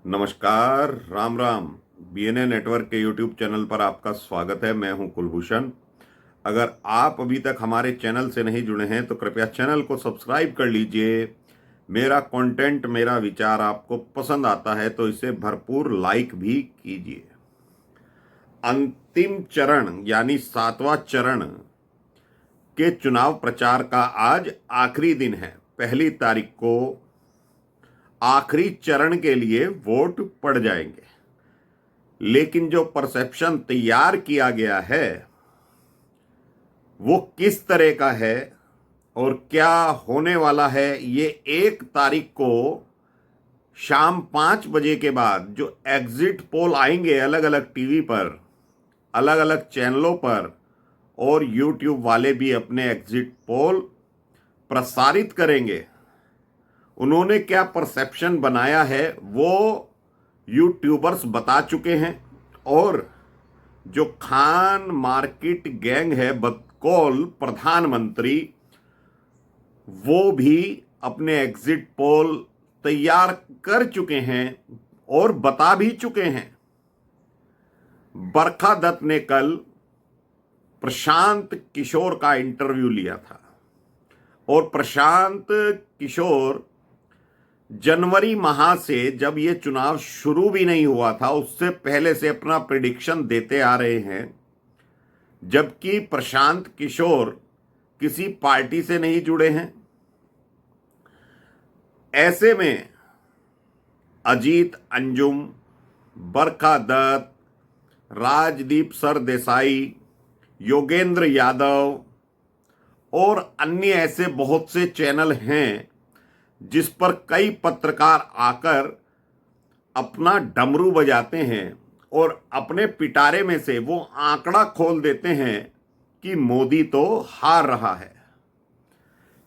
नमस्कार, Ram Ram. BNA network के YouTube channel पर आपका स्वागत है। मैं हूं कुलभूषण। अगर आप अभी तक हमारे चैनल से नहीं जुड़े हैं तो कृपया चैनल को सब्सक्राइब कर लीजिए। मेरा कंटेंट, मेरा विचार आपको पसंद आता है तो इसे भरपूर लाइक भी कीजिए। अंतिम चरण यानी 7वां चरण के चुनाव प्रचार का आज आखिरी दिन है। 1 तारीख को आखिरी चरण के लिए वोट पड़ जाएंगे, लेकिन जो परसेप्शन तैयार किया गया है वो किस तरह का है और क्या होने वाला है, ये 1 तारीख को शाम 5 बजे के बाद जो एग्जिट पोल आएंगे अलग अलग टीवी पर, अलग अलग चैनलों पर, और यूट्यूब वाले भी अपने एग्जिट पोल प्रसारित करेंगे। उन्होंने क्या परसेप्शन बनाया है वो यूट्यूबर्स बता चुके हैं, और जो खान मार्केट गैंग है बदकौल प्रधानमंत्री, वो भी अपने एग्जिट पोल तैयार कर चुके हैं और बता भी चुके हैं। बरखा दत्त ने कल प्रशांत किशोर का इंटरव्यू लिया था और प्रशांत किशोर जनवरी माह से, जब ये चुनाव शुरू भी नहीं हुआ था, उससे पहले से अपना प्रेडिक्शन देते आ रहे हैं। जबकि प्रशांत किशोर किसी पार्टी से नहीं जुड़े हैं। ऐसे में अजीत अंजुम, बरखा दत्त, राजदीप सरदेसाई, योगेंद्र यादव और अन्य ऐसे बहुत से चैनल हैं जिस पर कई पत्रकार आकर अपना डमरू बजाते हैं और अपने पिटारे में से वो आंकड़ा खोल देते हैं कि मोदी तो हार रहा है।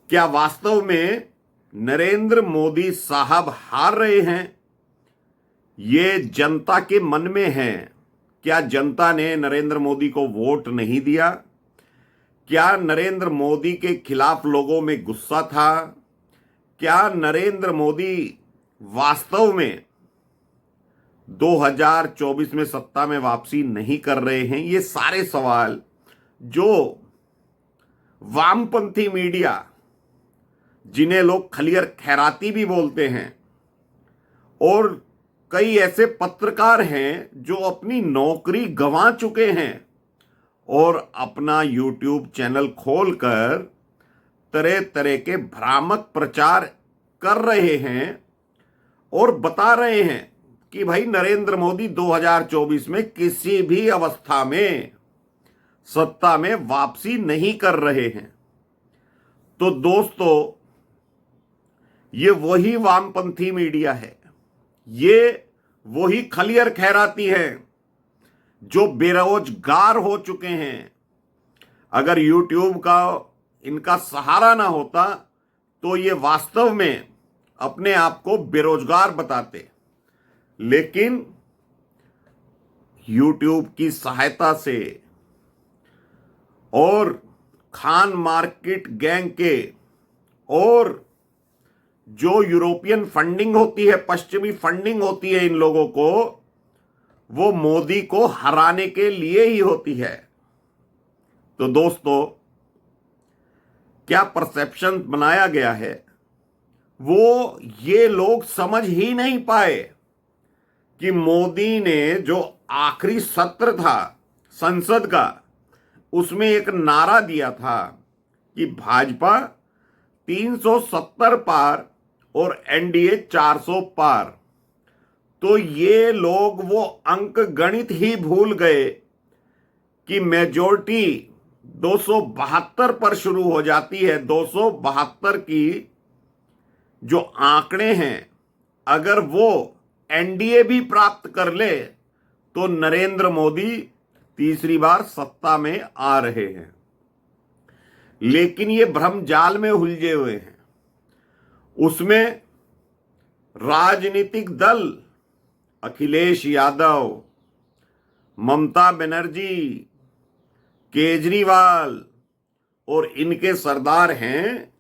क्या वास्तव में नरेंद्र मोदी साहब हार रहे हैं? ये जनता के मन में है। क्या जनता ने नरेंद्र मोदी को वोट नहीं दिया? क्या नरेंद्र मोदी के खिलाफ लोगों में गुस्सा था? क्या नरेंद्र मोदी वास्तव में 2024 में सत्ता में वापसी नहीं कर रहे हैं? ये सारे सवाल जो वामपंथी मीडिया, जिन्हें लोग खलियर खैराती भी बोलते हैं, और कई ऐसे पत्रकार हैं जो अपनी नौकरी गंवा चुके हैं और अपना यूट्यूब चैनल खोलकर तरह तरह के भ्रामक प्रचार कर रहे हैं और बता रहे हैं कि भाई नरेंद्र मोदी 2024 में किसी भी अवस्था में सत्ता में वापसी नहीं कर रहे हैं। तो दोस्तों, ये वही वामपंथी मीडिया है, ये वही खलियर खैराती है जो बेरोजगार हो चुके हैं। अगर यूट्यूब का इनका सहारा ना होता तो ये वास्तव में अपने आप को बेरोजगार बताते, लेकिन यूट्यूब की सहायता से और खान मार्केट गैंग के, और जो यूरोपियन फंडिंग होती है, पश्चिमी फंडिंग होती है इन लोगों को, वो मोदी को हराने के लिए ही होती है। तो दोस्तों, क्या परसेप्शन बनाया गया है वो ये लोग समझ ही नहीं पाए कि मोदी ने जो आखिरी सत्र था संसद का, उसमें एक नारा दिया था कि भाजपा 370 पार और एनडीए 400 पार। तो ये लोग वो अंक गणित ही भूल गए कि मेजॉरिटी 272 पर शुरू हो जाती है। 272 की जो आंकड़े हैं, अगर वो एनडीए भी प्राप्त कर ले तो नरेंद्र मोदी तीसरी बार सत्ता में आ रहे हैं। लेकिन ये भ्रम जाल में उलझे हुए हैं। उसमें राजनीतिक दल अखिलेश यादव, ममता बनर्जी, केजरीवाल और इनके सरदार हैं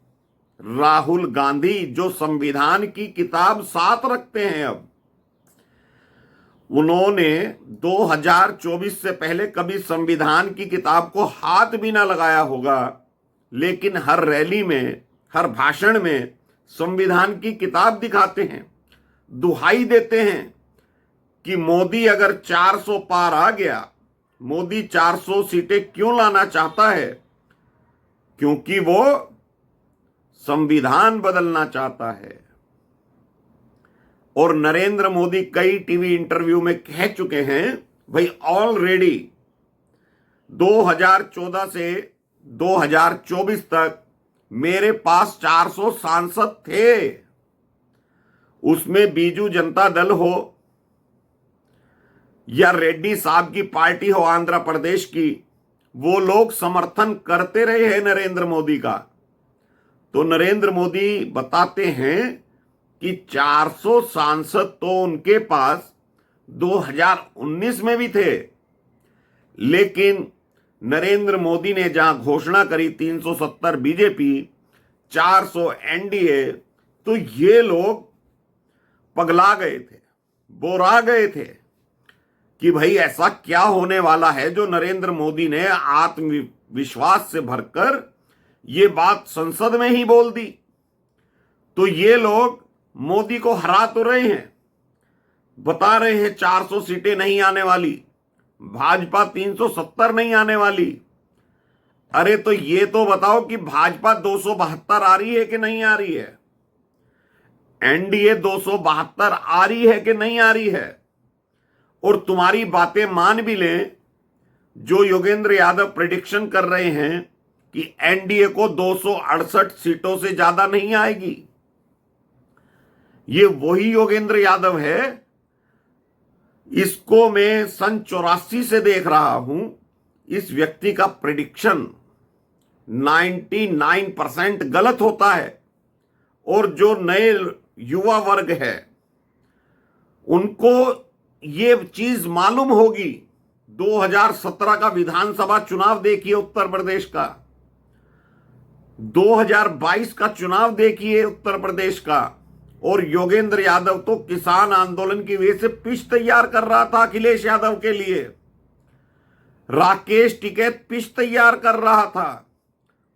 राहुल गांधी, जो संविधान की किताब साथ रखते हैं। अब उन्होंने 2024 से पहले कभी संविधान की किताब को हाथ भी ना लगाया होगा, लेकिन हर रैली में, हर भाषण में संविधान की किताब दिखाते हैं, दुहाई देते हैं कि मोदी अगर 400 पार आ गया, मोदी 400 सीटें क्यों लाना चाहता है? क्योंकि वो संविधान बदलना चाहता है। और नरेंद्र मोदी कई टीवी इंटरव्यू में कह चुके हैं, भाई ऑलरेडी 2014 से 2024 तक मेरे पास 400 सांसद थे, उसमें बीजू जनता दल हो या रेड्डी साहब की पार्टी हो आंध्र प्रदेश की, वो लोग समर्थन करते रहे हैं नरेंद्र मोदी का। तो नरेंद्र मोदी बताते हैं कि 400 सांसद तो उनके पास 2019 में भी थे, लेकिन नरेंद्र मोदी ने जहां घोषणा करी 370 बीजेपी, 400 एनडीए, तो ये लोग पगला गए थे, बोरा गए थे कि भाई ऐसा क्या होने वाला है जो नरेंद्र मोदी ने आत्मविश्वास से भरकर ये बात संसद में ही बोल दी। तो ये लोग मोदी को हरा तो रहे हैं, बता रहे हैं 400 सीटें नहीं आने वाली, भाजपा 370 नहीं आने वाली। अरे तो ये तो बताओ कि भाजपा 272 आ रही है कि नहीं आ रही है? एनडीए 272 आ रही है कि नहीं आ रही है? और तुम्हारी बातें मान भी लें, जो योगेंद्र यादव प्रेडिक्शन कर रहे हैं कि एनडीए को 268 सीटों से ज्यादा नहीं आएगी, ये वही योगेंद्र यादव है। इसको मैं सन 84 से देख रहा हूं। इस व्यक्ति का प्रेडिक्शन 99% गलत होता है। और जो नए युवा वर्ग है उनको ये चीज मालूम होगी। 2017 का विधानसभा चुनाव देखिए उत्तर प्रदेश का, 2022 का चुनाव देखिए उत्तर प्रदेश का, और योगेंद्र यादव तो किसान आंदोलन की वजह से पिच तैयार कर रहा था अखिलेश यादव के लिए। राकेश टिकैत पिच तैयार कर रहा था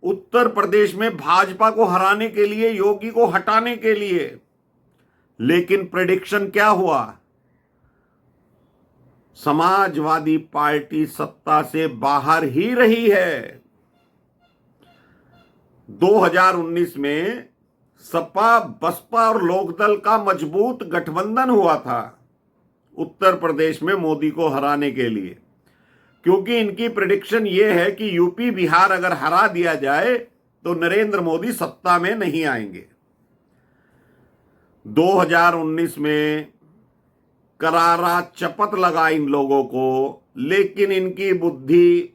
उत्तर प्रदेश में भाजपा को हराने के लिए, योगी को हटाने के लिए। लेकिन प्रेडिक्शन क्या हुआ? समाजवादी पार्टी सत्ता से बाहर ही रही है। 2019 में सपा, बसपा और लोकदल का मजबूत गठबंधन हुआ था उत्तर प्रदेश में मोदी को हराने के लिए, क्योंकि इनकी प्रेडिक्शन ये है कि यूपी बिहार अगर हरा दिया जाए तो नरेंद्र मोदी सत्ता में नहीं आएंगे। 2019 में करारा चपत लगा इन लोगों को, लेकिन इनकी बुद्धि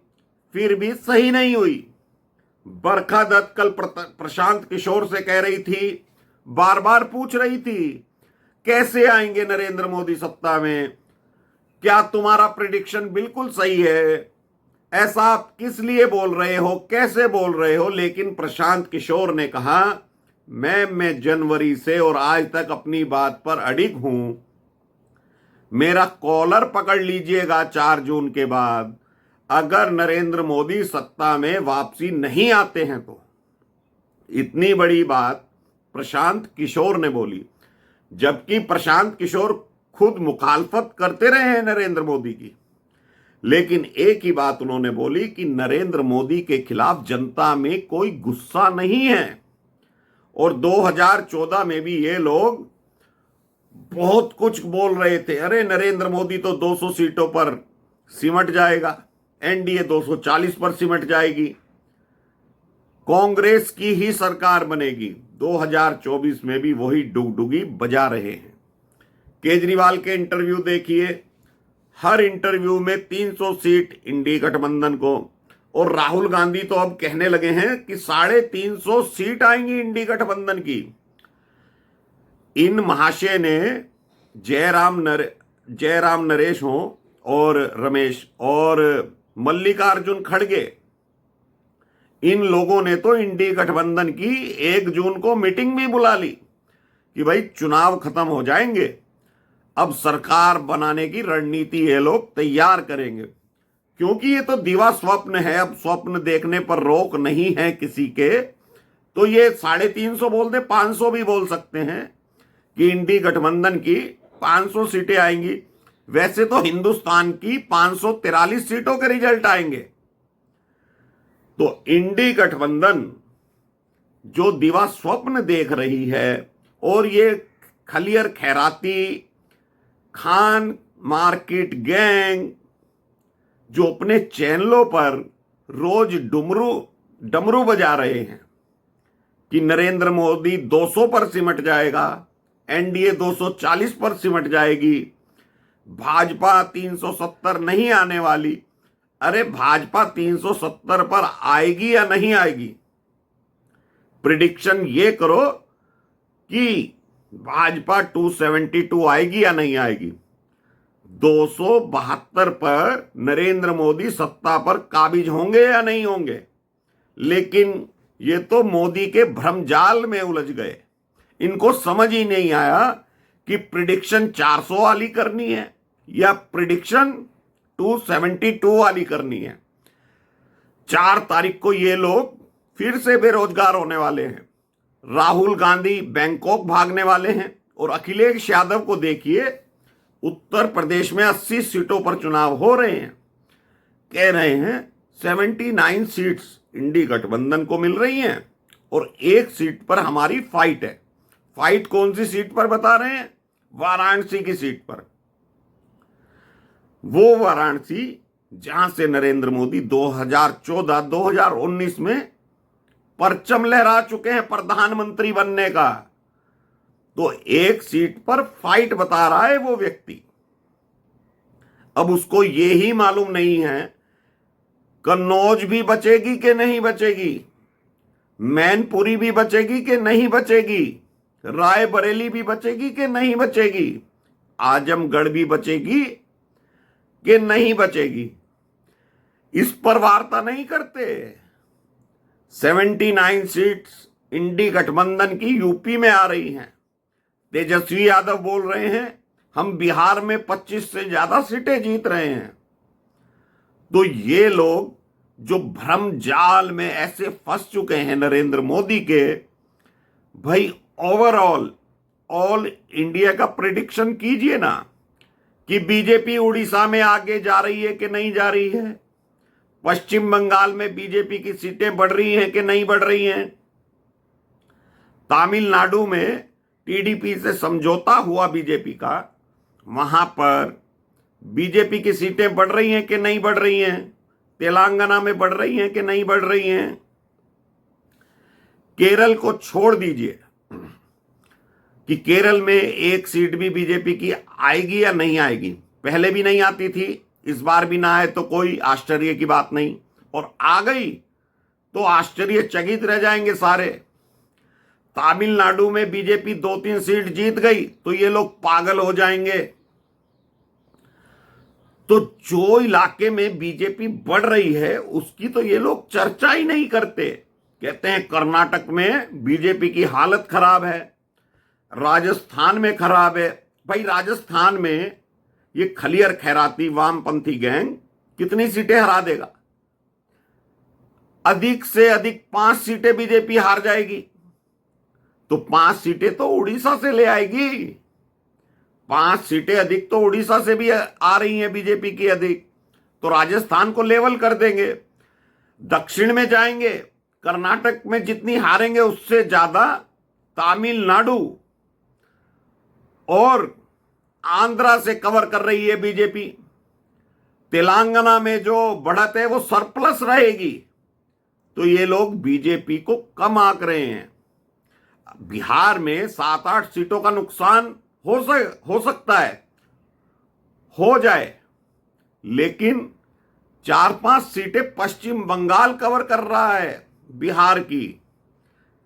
फिर भी सही नहीं हुई। बरखा दत्त कल प्रशांत किशोर से कह रही थी, बार बार पूछ रही थी, कैसे आएंगे नरेंद्र मोदी सत्ता में? क्या तुम्हारा प्रेडिक्शन बिल्कुल सही है? ऐसा आप किस लिए बोल रहे हो, कैसे बोल रहे हो? लेकिन प्रशांत किशोर ने कहा, मैं जनवरी से और आज तक अपनी बात पर अडिग हूं। मेरा कॉलर पकड़ लीजिएगा 4 जून के बाद, अगर नरेंद्र मोदी सत्ता में वापसी नहीं आते हैं तो। इतनी बड़ी बात प्रशांत किशोर ने बोली, जबकि प्रशांत किशोर खुद मुखालफत करते रहे हैं नरेंद्र मोदी की। लेकिन एक ही बात उन्होंने बोली कि नरेंद्र मोदी के खिलाफ जनता में कोई गुस्सा नहीं है। और 2014 में भी ये लोग बहुत कुछ बोल रहे थे, अरे नरेंद्र मोदी तो 200 सीटों पर सिमट जाएगा, एनडीए 240 पर सिमट जाएगी, कांग्रेस की ही सरकार बनेगी। 2024 में भी वही डुगडुगी बजा रहे हैं। केजरीवाल के इंटरव्यू देखिए, हर इंटरव्यू में 300 सीट इंडी गठबंधन को। और राहुल गांधी तो अब कहने लगे हैं कि 350 सीट आएंगी इंडी गठबंधन की। इन महाशय ने जयराम नरेश हो और रमेश और मल्लिकार्जुन खड़गे, इन लोगों ने तो इंडी गठबंधन की 1 जून को मीटिंग भी बुला ली कि भाई चुनाव खत्म हो जाएंगे, अब सरकार बनाने की रणनीति ये लोग तैयार करेंगे, क्योंकि ये तो दिवा स्वप्न है। अब स्वप्न देखने पर रोक नहीं है किसी के, तो ये 350 बोल दे, 500 भी बोल सकते हैं कि इंडी गठबंधन की 500 सीटें आएंगी। वैसे तो हिंदुस्तान की 543 सीटों के रिजल्ट आएंगे। तो इंडी गठबंधन जो दिवा स्वप्न देख रही है, और ये खलियर खैराती, खान मार्केट गैंग जो अपने चैनलों पर रोज डमरू बजा रहे हैं कि नरेंद्र मोदी 200 पर सिमट जाएगा, एनडीए 240 पर सिमट जाएगी, भाजपा 370 नहीं आने वाली। अरे भाजपा 370 पर आएगी या नहीं आएगी? प्रिडिक्शन ये करो कि भाजपा 272 आएगी या नहीं आएगी। 272 पर नरेंद्र मोदी सत्ता पर काबिज होंगे या नहीं होंगे? लेकिन ये तो मोदी के भ्रमजाल में उलझ गए। इनको समझ ही नहीं आया कि प्रिडिक्शन 400 वाली करनी है या प्रिडिक्शन 272 वाली करनी है। 4 तारीख को ये लोग फिर से बेरोजगार होने वाले हैं। राहुल गांधी बैंकॉक भागने वाले हैं, और अखिलेश यादव को देखिए, उत्तर प्रदेश में 80 सीटों पर चुनाव हो रहे हैं। कह रहे हैं 79 सीट्स इंडी गठबंधन को मिल रही हैं और 1 सीट पर हमारी फाइट है। फाइट कौन सी सीट पर बता रहे हैं? वाराणसी की सीट पर। वो वाराणसी जहां से नरेंद्र मोदी 2014-2019 में परचम लहरा चुके हैं प्रधानमंत्री बनने का। तो 1 सीट पर फाइट बता रहा है वो व्यक्ति। अब उसको ये ही मालूम नहीं है कन्नौज भी बचेगी कि नहीं बचेगी, मैनपुरी भी बचेगी कि नहीं बचेगी, रायबरेली भी बचेगी कि नहीं बचेगी, आजमगढ़ भी बचेगी कि नहीं बचेगी। इस पर वार्ता नहीं करते। 79 सीट्स इंडी गठबंधन की यूपी में आ रही हैं। तेजस्वी यादव बोल रहे हैं हम बिहार में 25 से ज्यादा सीटें जीत रहे हैं। तो ये लोग जो भ्रम जाल में ऐसे फंस चुके हैं नरेंद्र मोदी के, भाई ओवरऑल ऑल इंडिया का प्रेडिक्शन कीजिए ना कि बीजेपी उड़ीसा में आगे जा रही है कि नहीं जा रही है, पश्चिम बंगाल में बीजेपी की सीटें बढ़ रही हैं कि नहीं बढ़ रही हैं, तमिलनाडु में टीडीपी से समझौता हुआ बीजेपी का, वहां पर बीजेपी की सीटें बढ़ रही हैं कि नहीं बढ़ रही हैं, तेलंगाना में बढ़ रही हैं कि नहीं बढ़ रही हैं। केरल को छोड़ दीजिए कि केरल में 1 सीट भी बीजेपी की आएगी या नहीं आएगी। पहले भी नहीं आती थी, इस बार भी ना आए तो कोई आश्चर्य की बात नहीं, और आ गई तो आश्चर्यचकित रह जाएंगे सारे। तमिलनाडु में बीजेपी 2-3 सीट जीत गई तो ये लोग पागल हो जाएंगे। तो जो इलाके में बीजेपी बढ़ रही है उसकी तो ये लोग चर्चा ही नहीं करते। कहते हैं कर्नाटक में बीजेपी की हालत खराब है, राजस्थान में खराब है। भाई राजस्थान में ये खलियर खैराती वामपंथी गैंग कितनी सीटें हरा देगा? अधिक से अधिक 5 सीटें बीजेपी हार जाएगी। तो 5 सीटें तो उड़ीसा से ले आएगी। 5 सीटें अधिक तो उड़ीसा से भी आ रही हैं बीजेपी की अधिक, तो राजस्थान को लेवल कर देंगे। दक्षिण में जाएंगे, कर्नाटक में जितनी हारेंगे उससे ज्यादा तमिलनाडु और आंध्रा से कवर कर रही है बीजेपी। तेलंगाना में जो बढ़त है वो सरप्लस रहेगी। तो ये लोग बीजेपी को कम आंक रहे हैं। बिहार में 7-8 सीटों का नुकसान हो सकता है, हो जाए, लेकिन 4-5 सीटें पश्चिम बंगाल कवर कर रहा है बिहार की।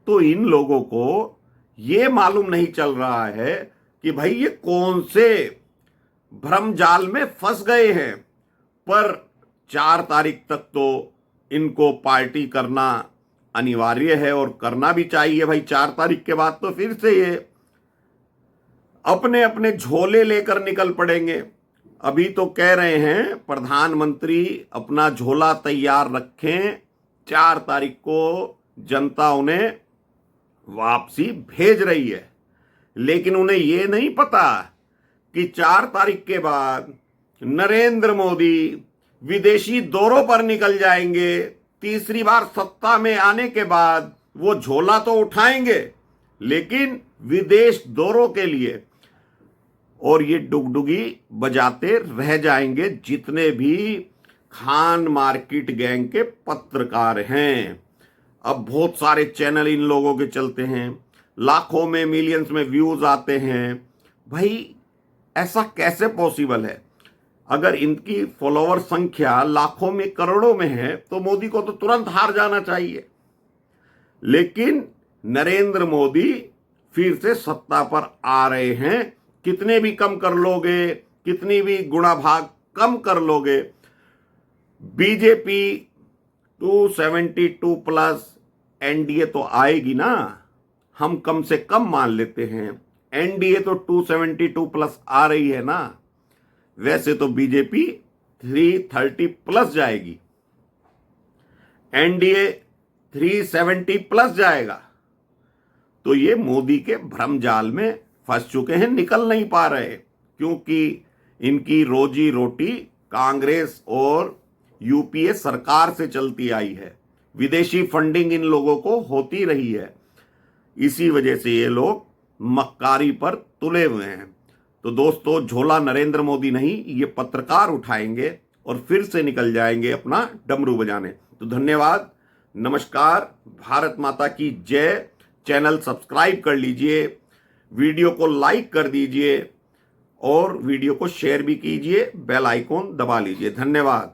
तो इन लोगों को ये मालूम नहीं चल रहा है कि भाई ये कौन से भ्रम जाल में फंस गए हैं। पर 4 तारीख तक तो इनको पार्टी करना अनिवार्य है और करना भी चाहिए भाई। 4 तारीख के बाद तो फिर से ये अपने अपने झोले लेकर निकल पड़ेंगे। अभी तो कह रहे हैं प्रधानमंत्री अपना झोला तैयार रखें, 4 तारीख को जनता उन्हें वापसी भेज रही है। लेकिन उन्हें यह नहीं पता कि 4 तारीख के बाद नरेंद्र मोदी विदेशी दौरों पर निकल जाएंगे। तीसरी बार सत्ता में आने के बाद वो झोला तो उठाएंगे, लेकिन विदेश दौरों के लिए, और ये डुगडुगी बजाते रह जाएंगे जितने भी खान मार्केट गैंग के पत्रकार हैं। अब बहुत सारे चैनल इन लोगों के चलते हैं, लाखों में मिलियंस में व्यूज आते हैं। भाई ऐसा कैसे पॉसिबल है? अगर इनकी फॉलोअर संख्या लाखों में करोड़ों में है तो मोदी को तो तुरंत हार जाना चाहिए। लेकिन नरेंद्र मोदी फिर से सत्ता पर आ रहे हैं। कितने भी कम कर लोगे, कितनी भी गुणा भाग कम कर लोगे, बीजेपी 272 प्लस एनडीए तो आएगी ना। हम कम से कम मान लेते हैं, एनडीए तो 272 प्लस आ रही है ना। वैसे तो बीजेपी 330 प्लस जाएगी, एनडीए 370 प्लस जाएगा। तो ये मोदी के भ्रम जाल में फंस चुके हैं, निकल नहीं पा रहे, क्योंकि इनकी रोजी रोटी कांग्रेस और यूपीए सरकार से चलती आई है। विदेशी फंडिंग इन लोगों को होती रही है, इसी वजह से ये लोग मक्कारी पर तुले हुए हैं। तो दोस्तों, झोला नरेंद्र मोदी नहीं, ये पत्रकार उठाएंगे और फिर से निकल जाएंगे अपना डमरू बजाने। तो धन्यवाद, नमस्कार, भारत माता की जय। चैनल सब्सक्राइब कर लीजिए, वीडियो को लाइक कर दीजिए और वीडियो को शेयर भी कीजिए, बेल आइकॉन दबा लीजिए। धन्यवाद।